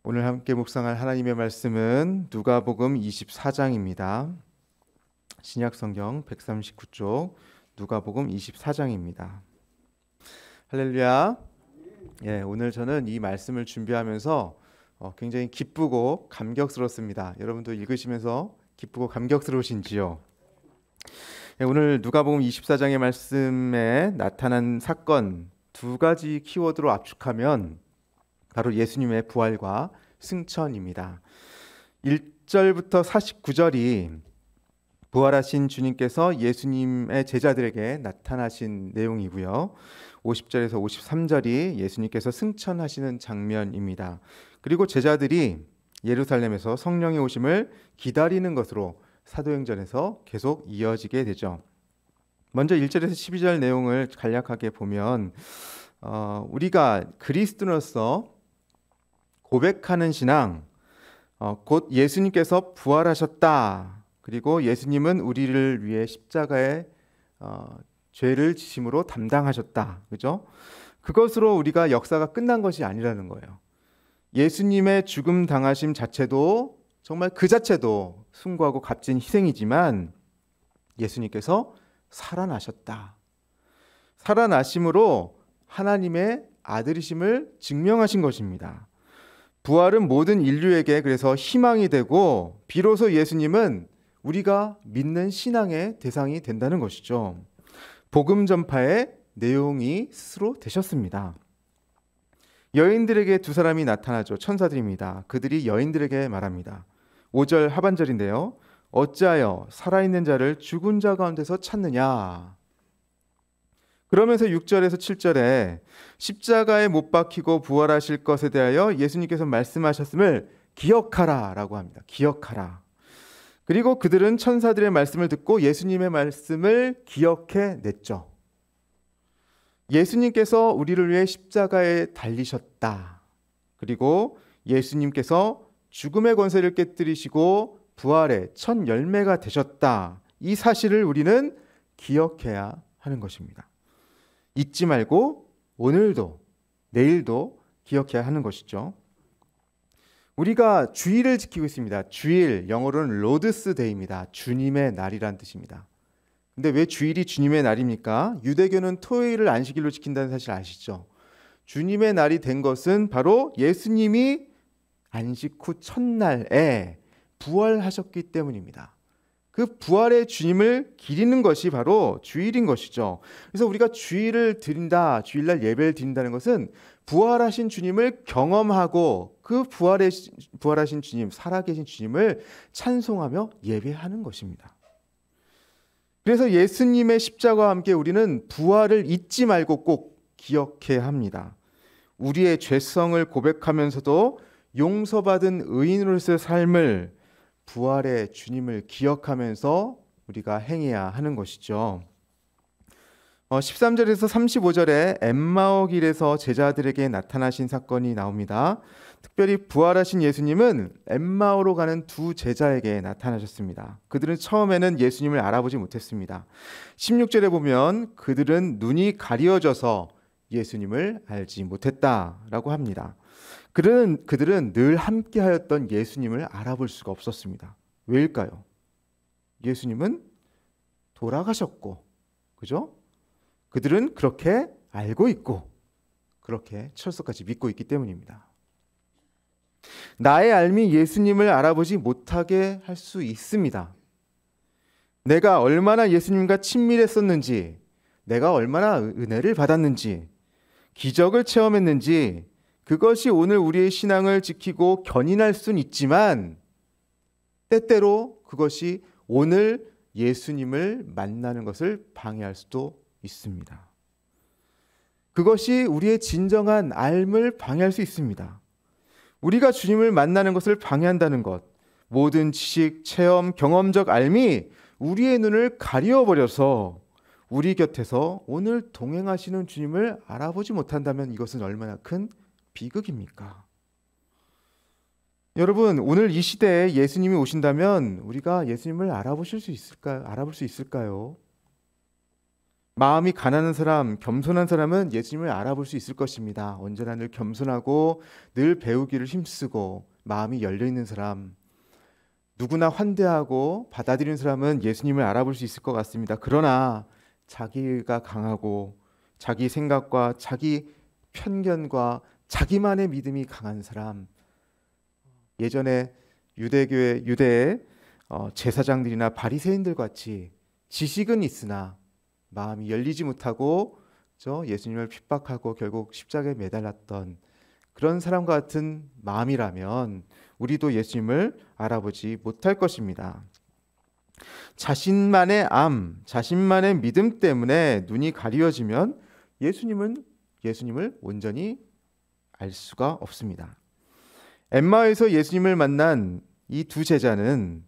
오늘 함께 묵상할 하나님의 말씀은 누가복음 24장입니다. 신약성경 139쪽 누가복음 24장입니다. 할렐루야. 오늘 저는 이 말씀을 준비하면서 굉장히 기쁘고 감격스럽습니다. 여러분도 읽으시면서 기쁘고 감격스러우신지요? 오늘 누가복음 24장의 말씀에 나타난 사건 두 가지 키워드로 압축하면 바로 예수님의 부활과 승천입니다. 1절부터 49절이 부활하신 주님께서 예수님의 제자들에게 나타나신 내용이고요. 50절에서 53절이 예수님께서 승천하시는 장면입니다. 그리고 제자들이 예루살렘에서 성령의 오심을 기다리는 것으로 사도행전에서 계속 이어지게 되죠. 먼저 1절에서 12절 내용을 간략하게 보면 우리가 그리스도로서 고백하는 신앙, 곧 예수님께서 부활하셨다. 그리고 예수님은 우리를 위해 십자가에 죄를 지심으로 담당하셨다. 그죠? 그것으로 우리가 역사가 끝난 것이 아니라는 거예요. 예수님의 죽음 당하심 자체도 정말 그 자체도 숭고하고 값진 희생이지만 예수님께서 살아나셨다. 살아나심으로 하나님의 아들이심을 증명하신 것입니다. 부활은 모든 인류에게 그래서 희망이 되고 비로소 예수님은 우리가 믿는 신앙의 대상이 된다는 것이죠. 복음 전파의 내용이 스스로 되셨습니다. 여인들에게 두 사람이 나타나죠. 천사들입니다. 그들이 여인들에게 말합니다. 5절 하반절인데요. 어찌하여 살아있는 자를 죽은 자 가운데서 찾느냐. 그러면서 6절에서 7절에 십자가에 못 박히고 부활하실 것에 대하여 예수님께서 말씀하셨음을 기억하라 라고 합니다. 기억하라. 그리고 그들은 천사들의 말씀을 듣고 예수님의 말씀을 기억해 냈죠. 예수님께서 우리를 위해 십자가에 달리셨다. 그리고 예수님께서 죽음의 권세를 깨뜨리시고 부활의 첫 열매가 되셨다. 이 사실을 우리는 기억해야 하는 것입니다. 잊지 말고 오늘도 내일도 기억해야 하는 것이죠. 우리가 주일을 지키고 있습니다. 주일, 영어로는 로드스 데이입니다. 주님의 날이란 뜻입니다. 근데 왜 주일이 주님의 날입니까? 유대교는 토요일을 안식일로 지킨다는 사실 아시죠? 주님의 날이 된 것은 바로 예수님이 안식 후 첫날에 부활하셨기 때문입니다. 그 부활의 주님을 기리는 것이 바로 주일인 것이죠. 그래서 우리가 주일을 드린다, 주일날 예배를 드린다는 것은 부활하신 주님을 경험하고 그 부활하신 주님, 살아계신 주님을 찬송하며 예배하는 것입니다. 그래서 예수님의 십자가와 함께 우리는 부활을 잊지 말고 꼭 기억해야 합니다. 우리의 죄성을 고백하면서도 용서받은 의인으로서의 삶을 부활의 주님을 기억하면서 우리가 행해야 하는 것이죠. 13절에서 35절에 엠마오 길에서 제자들에게 나타나신 사건이 나옵니다. 특별히 부활하신 예수님은 엠마오로 가는 두 제자에게 나타나셨습니다. 그들은 처음에는 예수님을 알아보지 못했습니다. 16절에 보면 그들은 눈이 가려져서 예수님을 알지 못했다라고 합니다. 그들은 늘 함께하였던 예수님을 알아볼 수가 없었습니다. 왜일까요? 예수님은 돌아가셨고, 그죠? 그들은 그렇게 알고 있고, 그렇게 철석같이 믿고 있기 때문입니다. 나의 알미 예수님을 알아보지 못하게 할 수 있습니다. 내가 얼마나 예수님과 친밀했었는지, 내가 얼마나 은혜를 받았는지, 기적을 체험했는지, 그것이 오늘 우리의 신앙을 지키고 견인할 수는 있지만 때때로 그것이 오늘 예수님을 만나는 것을 방해할 수도 있습니다. 그것이 우리의 진정한 삶을 방해할 수 있습니다. 우리가 주님을 만나는 것을 방해한다는 것, 모든 지식, 체험, 경험적 삶이 우리의 눈을 가려버려서 우리 곁에서 오늘 동행하시는 주님을 알아보지 못한다면 이것은 얼마나 큰 비극입니까? 여러분, 오늘 이 시대에 예수님이 오신다면 우리가 예수님을 알아볼 수 있을까요? 마음이 가난한 사람, 겸손한 사람은 예수님을 알아볼 수 있을 것입니다. 언제나 늘 겸손하고 늘 배우기를 힘쓰고 마음이 열려있는 사람, 누구나 환대하고 받아들이는 사람은 예수님을 알아볼 수 있을 것 같습니다. 그러나 자기가 강하고 자기 생각과 자기 편견과 자기만의 믿음이 강한 사람, 예전에 유대의 제사장들이나 바리새인들 같이 지식은 있으나 마음이 열리지 못하고 예수님을 핍박하고 결국 십자가에 매달렸던 그런 사람과 같은 마음이라면 우리도 예수님을 알아보지 못할 것입니다. 자신만의 자신만의 믿음 때문에 눈이 가리워지면 예수님을 온전히 알 수가 없습니다. 엠마오에서 예수님을 만난 이 두 제자는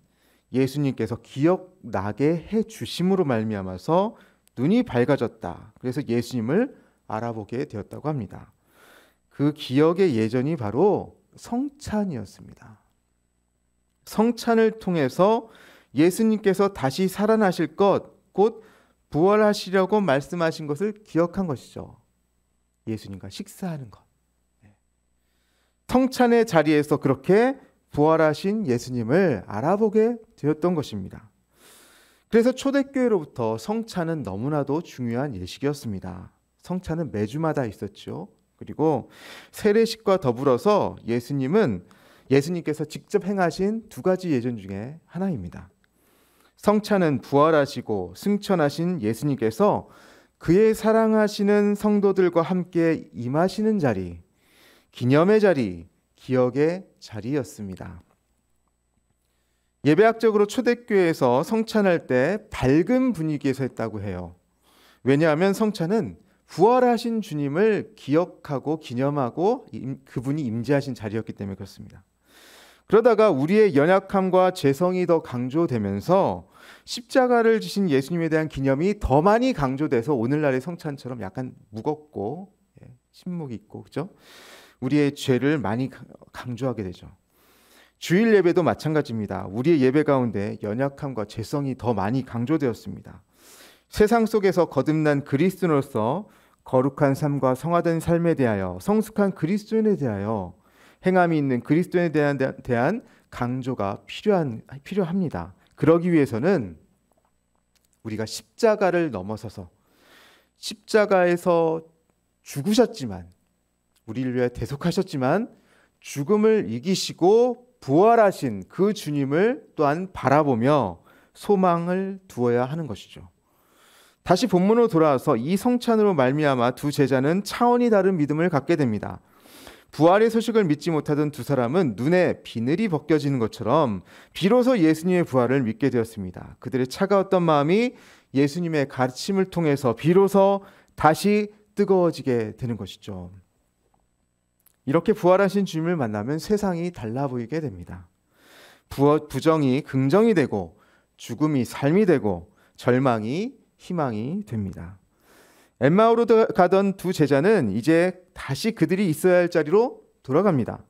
예수님께서 기억나게 해 주심으로 말미암아서 눈이 밝아졌다. 그래서 예수님을 알아보게 되었다고 합니다. 그 기억의 예전이 바로 성찬이었습니다. 성찬을 통해서 예수님께서 다시 살아나실 것, 곧 부활하시려고 말씀하신 것을 기억한 것이죠. 예수님과 식사하는 것. 성찬의 자리에서 그렇게 부활하신 예수님을 알아보게 되었던 것입니다. 그래서 초대교회로부터 성찬은 너무나도 중요한 예식이었습니다. 성찬은 매주마다 있었죠. 그리고 세례식과 더불어서 예수님께서 직접 행하신 두 가지 예전 중에 하나입니다. 성찬은 부활하시고 승천하신 예수님께서 그의 사랑하시는 성도들과 함께 임하시는 자리, 기념의 자리, 기억의 자리였습니다. 예배학적으로 초대교회에서 성찬할 때 밝은 분위기에서 했다고 해요. 왜냐하면 성찬은 부활하신 주님을 기억하고 기념하고 그분이 임재하신 자리였기 때문에 그렇습니다. 그러다가 우리의 연약함과 죄성이 더 강조되면서 십자가를 지신 예수님에 대한 기념이 더 많이 강조돼서 오늘날의 성찬처럼 약간 무겁고 신목이 있고 그렇죠? 우리의 죄를 많이 강조하게 되죠. 주일 예배도 마찬가지입니다. 우리의 예배 가운데 연약함과 죄성이 더 많이 강조되었습니다. 세상 속에서 거듭난 그리스도인으로서 거룩한 삶과 성화된 삶에 대하여, 성숙한 그리스도인에 대하여, 행함이 있는 그리스도인에 대한 강조가 필요합니다. 그러기 위해서는 우리가 십자가를 넘어서서 십자가에서 죽으셨지만, 우리를 위해 대속하셨지만 죽음을 이기시고 부활하신 그 주님을 또한 바라보며 소망을 두어야 하는 것이죠. 다시 본문으로 돌아와서 이 성찬으로 말미암아 두 제자는 차원이 다른 믿음을 갖게 됩니다. 부활의 소식을 믿지 못하던 두 사람은 눈에 비늘이 벗겨지는 것처럼 비로소 예수님의 부활을 믿게 되었습니다. 그들의 차가웠던 마음이 예수님의 가르침을 통해서 비로소 다시 뜨거워지게 되는 것이죠. 이렇게 부활하신 주님을 만나면 세상이 달라 보이게 됩니다. 부정이 긍정이 되고 죽음이 삶이 되고 절망이 희망이 됩니다. 엠마오로 가던 두 제자는 이제 다시 그들이 있어야 할 자리로 돌아갑니다.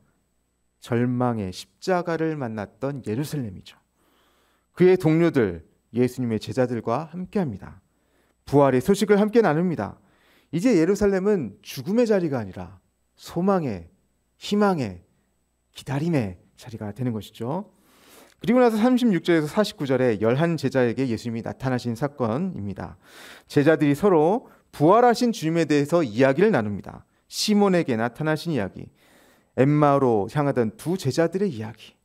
절망의 십자가를 만났던 예루살렘이죠. 그의 동료들, 예수님의 제자들과 함께합니다. 부활의 소식을 함께 나눕니다. 이제 예루살렘은 죽음의 자리가 아니라 소망의, 희망의, 기다림의 자리가 되는 것이죠. 그리고 나서 36절에서 49절에 11 제자에게 예수님이 나타나신 사건입니다. 제자들이 서로 부활하신 주님에 대해서 이야기를 나눕니다. 시몬에게 나타나신 이야기, 엠마오로 향하던 두 제자들의 이야기.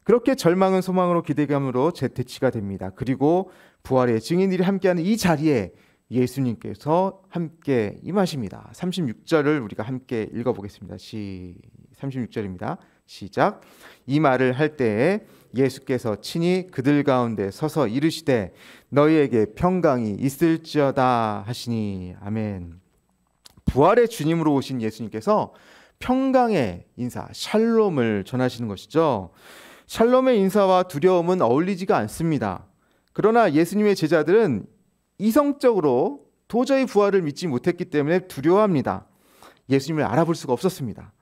그렇게 절망은 소망으로 기대감으로 재대치가 됩니다. 그리고 부활의 증인들이 함께하는 이 자리에 예수님께서 함께 임하십니다. 36절을 우리가 함께 읽어보겠습니다. 36절입니다. 시작. 이 말을 할 때에 예수께서 친히 그들 가운데 서서 이르시되 너희에게 평강이 있을지어다 하시니. 아멘. 부활의 주님으로 오신 예수님께서 평강의 인사, 샬롬을 전하시는 것이죠. 샬롬의 인사와 두려움은 어울리지가 않습니다. 그러나 예수님의 제자들은 이성적으로 도저히 부활을 믿지 못했기 때문에 두려워합니다. 예수님을 알아볼 수가 없었습니다.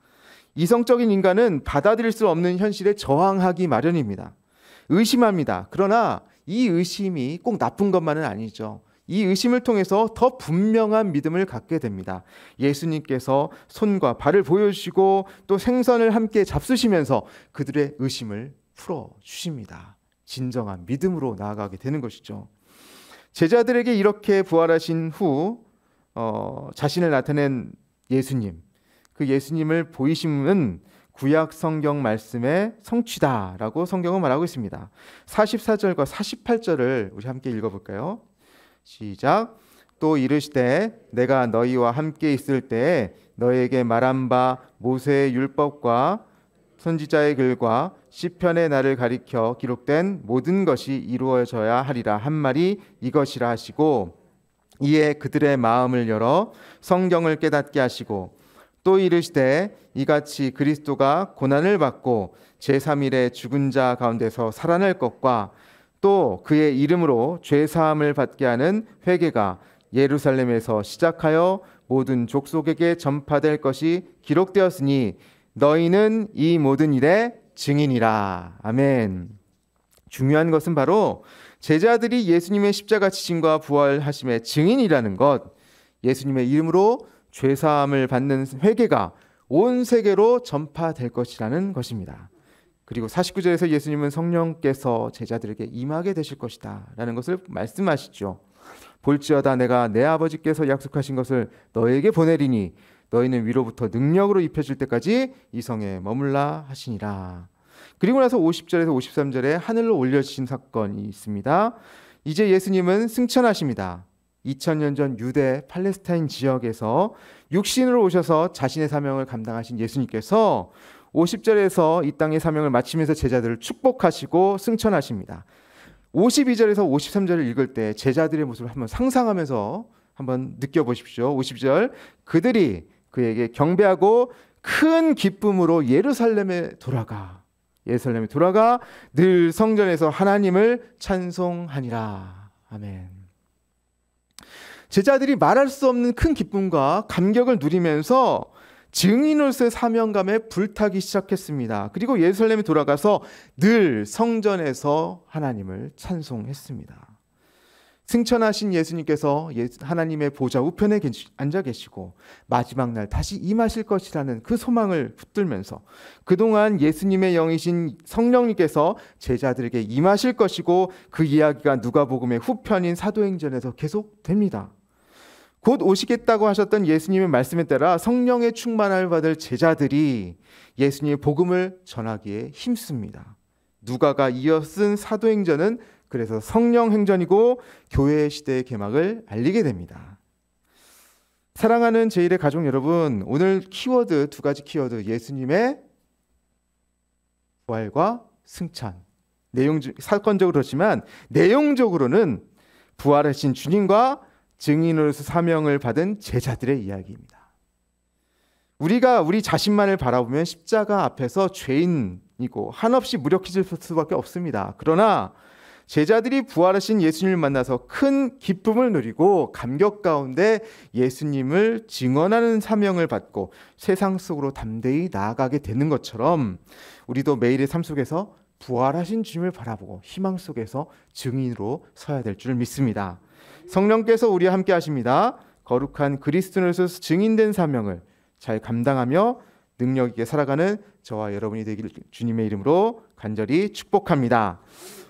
이성적인 인간은 받아들일 수 없는 현실에 저항하기 마련입니다. 의심합니다. 그러나 이 의심이 꼭 나쁜 것만은 아니죠. 이 의심을 통해서 더 분명한 믿음을 갖게 됩니다. 예수님께서 손과 발을 보여주시고 또 생선을 함께 잡수시면서 그들의 의심을 풀어주십니다. 진정한 믿음으로 나아가게 되는 것이죠. 제자들에게 이렇게 부활하신 후 자신을 나타낸 예수님, 그 예수님을 보이심은 구약 성경 말씀의 성취다라고 성경은 말하고 있습니다. 44절과 48절을 우리 함께 읽어볼까요? 시작. 또 이르시되 내가 너희와 함께 있을 때에 너희에게 말한 바 모세의 율법과 선지자의 글과 시편의 나를 가리켜 기록된 모든 것이 이루어져야 하리라 한 말이 이것이라 하시고 이에 그들의 마음을 열어 성경을 깨닫게 하시고 또 이르시되 이같이 그리스도가 고난을 받고 제3일에 죽은 자 가운데서 살아날 것과 또 그의 이름으로 죄사함을 받게 하는 회개가 예루살렘에서 시작하여 모든 족속에게 전파될 것이 기록되었으니 너희는 이 모든 일의 증인이라. 아멘. 중요한 것은 바로 제자들이 예수님의 십자가 지심과 부활하심의 증인이라는 것, 예수님의 이름으로 죄사함을 받는 회개가 온 세계로 전파될 것이라는 것입니다. 그리고 49절에서 예수님은 성령께서 제자들에게 임하게 되실 것이다 라는 것을 말씀하시죠. 볼지어다 내가 내 아버지께서 약속하신 것을 너에게 보내리니 너희는 위로부터 능력으로 입혀질 때까지 이 성에 머물라 하시니라. 그리고 나서 50절에서 53절에 하늘로 올려지신 사건이 있습니다. 이제 예수님은 승천하십니다. 2000년 전 유대 팔레스타인 지역에서 육신으로 오셔서 자신의 사명을 감당하신 예수님께서 50절에서 이 땅의 사명을 마치면서 제자들을 축복하시고 승천하십니다. 52절에서 53절을 읽을 때 제자들의 모습을 한번 상상하면서 한번 느껴보십시오. 50절 그들이 그에게 경배하고 큰 기쁨으로 예루살렘에 돌아가 늘 성전에서 하나님을 찬송하니라. 아멘. 제자들이 말할 수 없는 큰 기쁨과 감격을 누리면서 증인으로서의 사명감에 불타기 시작했습니다. 그리고 예루살렘에 돌아가서 늘 성전에서 하나님을 찬송했습니다. 승천하신 예수님께서 하나님의 보좌 우편에 앉아 계시고 마지막 날 다시 임하실 것이라는 그 소망을 붙들면서 그동안 예수님의 영이신 성령님께서 제자들에게 임하실 것이고 그 이야기가 누가복음의 후편인 사도행전에서 계속됩니다. 곧 오시겠다고 하셨던 예수님의 말씀에 따라 성령의 충만을 받을 제자들이 예수님의 복음을 전하기에 힘씁니다. 누가가 이어 쓴 사도행전은 그래서 성령행전이고 교회의 시대의 개막을 알리게 됩니다. 사랑하는 제1의 가족 여러분, 오늘 키워드 두 가지 키워드, 예수님의 부활과 승천. 사건적으로 그렇지만 내용적으로는 부활하신 주님과 증인으로서 사명을 받은 제자들의 이야기입니다. 우리가 우리 자신만을 바라보면 십자가 앞에서 죄인이고 한없이 무력해질 수밖에 없습니다. 그러나 제자들이 부활하신 예수님을 만나서 큰 기쁨을 누리고 감격 가운데 예수님을 증언하는 사명을 받고 세상 속으로 담대히 나아가게 되는 것처럼 우리도 매일의 삶 속에서 부활하신 주님을 바라보고 희망 속에서 증인으로 서야 될 줄 믿습니다. 성령께서 우리와 함께 하십니다. 거룩한 그리스도인으로서 증인된 사명을 잘 감당하며 능력 있게 살아가는 저와 여러분이 되길 주님의 이름으로 간절히 축복합니다.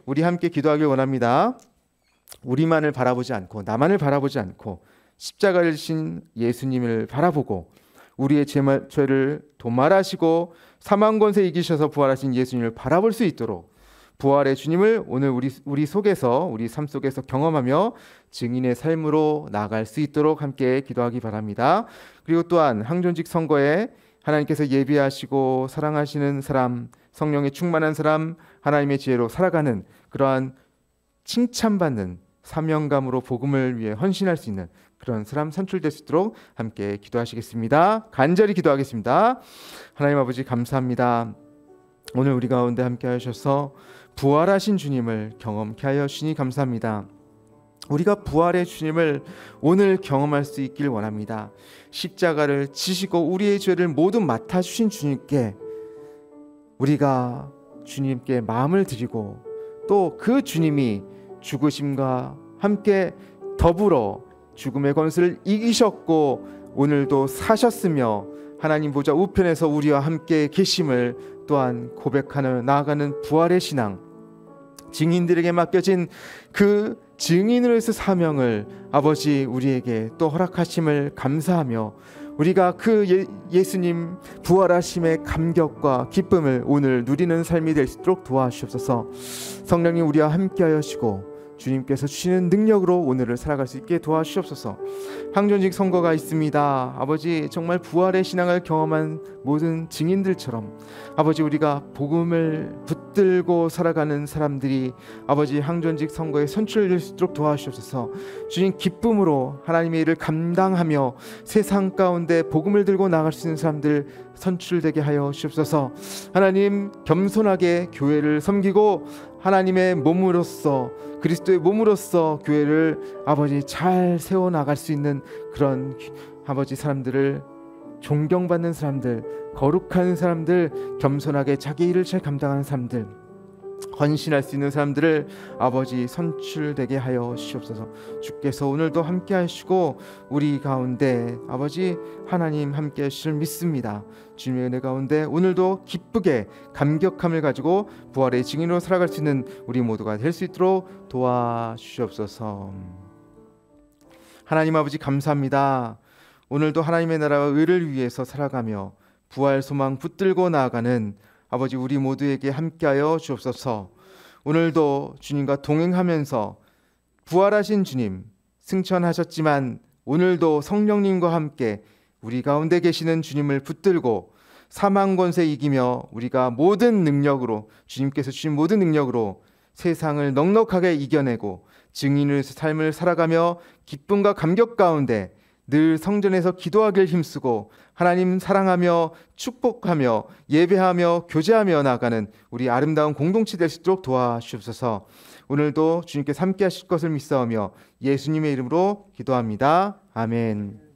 우리 함께 기도하길 원합니다. 우리만을 바라보지 않고 나만을 바라보지 않고 십자가를 지신 예수님을 바라보고 우리의 죄를 도말하시고 사망 권세 이기셔서 부활하신 예수님을 바라볼 수 있도록 부활의 주님을 오늘 우리 속에서 우리 삶 속에서 경험하며 증인의 삶으로 나아갈 수 있도록 함께 기도하기 바랍니다. 그리고 또한 항존직 선거에 하나님께서 예비하시고 사랑하시는 사람, 성령의 충만한 사람, 하나님의 지혜로 살아가는 그러한 칭찬받는 사명감으로 복음을 위해 헌신할 수 있는 그런 사람 선출될 수 있도록 함께 기도하시겠습니다. 간절히 기도하겠습니다. 하나님 아버지 감사합니다. 오늘 우리 가운데 함께 하셔서 부활하신 주님을 경험케 하여 주시니 감사합니다. 우리가 부활의 주님을 오늘 경험할 수 있길 원합니다. 십자가를 지시고 우리의 죄를 모두 맡아주신 주님께 우리가 주님께 마음을 드리고 또 그 주님이 죽으심과 함께 더불어 죽음의 권세를 이기셨고 오늘도 사셨으며 하나님 보좌 우편에서 우리와 함께 계심을 또한 고백하는 나아가는 부활의 신앙, 증인들에게 맡겨진 그 증인으로서 사명을 아버지 우리에게 또 허락하심을 감사하며 우리가 그 예수님 부활하심의 감격과 기쁨을 오늘 누리는 삶이 될 수 있도록 도와주시옵소서. 성령님 우리와 함께 하시고 주님께서 주시는 능력으로 오늘을 살아갈 수 있게 도와주시옵소서. 항존직 선거가 있습니다. 아버지 정말 부활의 신앙을 경험한 모든 증인들처럼 아버지 우리가 복음을 붙들고 살아가는 사람들이 아버지 항존직 선거에 선출될 수 있도록 도와주시옵소서. 주님 기쁨으로 하나님의 일을 감당하며 세상 가운데 복음을 들고 나갈 수 있는 사람들 선출되게 하여 주옵소서. 하나님 겸손하게 교회를 섬기고 하나님의 몸으로서 그리스도의 몸으로서 교회를 아버지 잘 세워나갈 수 있는 그런 아버지 사람들을 존경받는 사람들, 거룩한 사람들, 겸손하게 자기 일을 잘 감당하는 사람들, 헌신할 수 있는 사람들을 아버지 선출되게 하여 주시옵소서. 주께서 오늘도 함께 하시고 우리 가운데 아버지 하나님 함께 하실 믿습니다. 주님의 은혜 가운데 오늘도 기쁘게 감격함을 가지고 부활의 증인으로 살아갈 수 있는 우리 모두가 될 수 있도록 도와주시옵소서. 하나님 아버지 감사합니다. 오늘도 하나님의 나라와 의를 위해서 살아가며 부활 소망 붙들고 나아가는 아버지 우리 모두에게 함께하여 주옵소서. 오늘도 주님과 동행하면서 부활하신 주님 승천하셨지만 오늘도 성령님과 함께 우리 가운데 계시는 주님을 붙들고 사망 권세 이기며 우리가 모든 능력으로 주님께서 주신 모든 능력으로 세상을 넉넉하게 이겨내고 증인의 삶을 살아가며 기쁨과 감격 가운데 늘 성전에서 기도하길 힘쓰고 하나님 사랑하며 축복하며 예배하며 교제하며 나아가는 우리 아름다운 공동체 될 수 있도록 도와주옵소서. 오늘도 주님께서 함께 하실 것을 믿사오며 예수님의 이름으로 기도합니다. 아멘.